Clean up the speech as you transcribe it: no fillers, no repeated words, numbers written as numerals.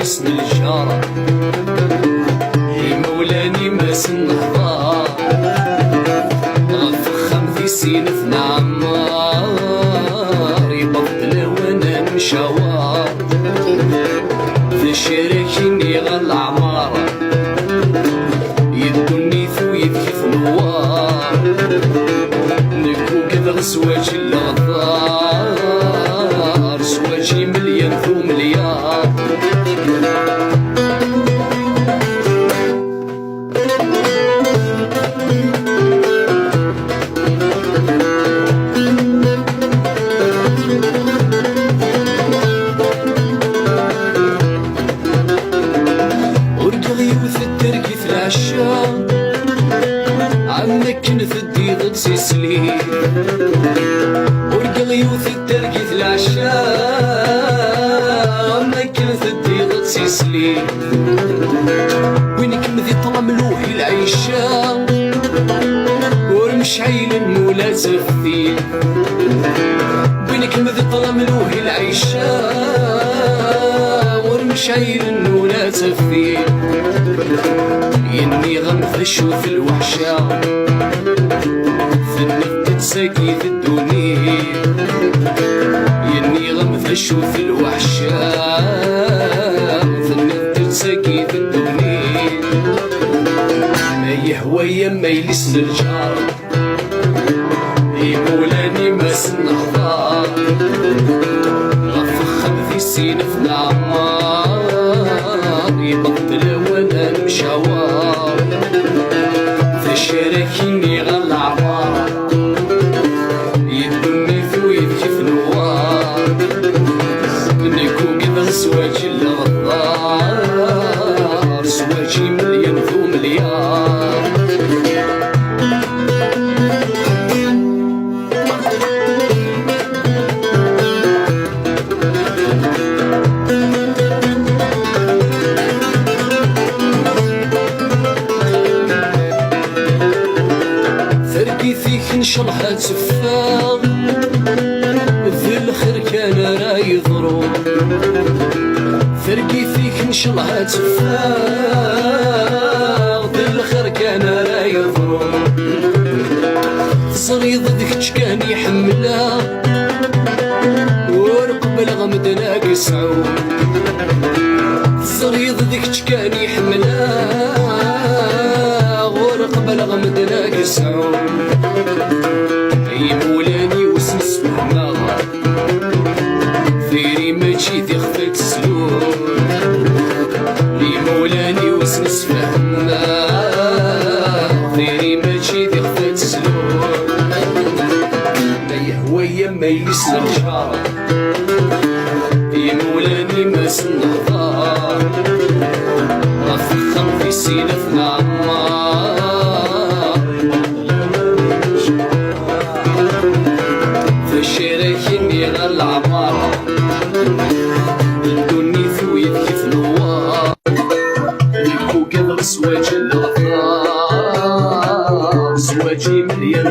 اسم الجارة مولاني ما سنهضر غفخم في سينف نعمار يبطل وانا نمشاور في شاركيني غالعمار يدوني ثويت كيف نوار نكو كذا زواج الغدار زواجي مليان ثو مليار عمك نفدي ضد سيسلي ورقل يوث الترقي في العشاء عمك نفدي ضد سيسلي وينك مذي طلع ملوحي العيشة ورمشعيل المولا زفي وينك مذي طلع ملوحي العيشة ورمشعيل المولا زفي يني غنفشو في الوحشة في النفط تساقي في الدنيا يني غنفشو في الوحشة في النفط تساقي في الدنيا ما يهوى ما يلس للجار يمولاني ما سنهضر غفخم في سينف نعمار يبطل وانا نمشاور في شاركيني غالعمار يدوني ثويت كيف نوار نكو كذا زواج الغدار زواجي مليان ثو مليار فيك نشرها تفاغ في الخير كان راي ضروب فرقي فيك نشرها تفاغ في الخير كان راي ضروب صريض ذيك كان يحملها ورقبل غمد ناقص عود صريض ذيك كان يحملها ورقبل غمد ناقص عود يمولاني وسمس فهما ثيري ماشي ذي خفيت سلوك يمولاني وسمس فهما ثيري ماشي ذي خفيت سلوك ما يهوى ما يلس للجار يمولاني ما سنهضر غفخم في سينف نعمار شاركيني غالعمار يدوني ثويت كيف نوار نكو كذا زواج الغدار زواجي مليان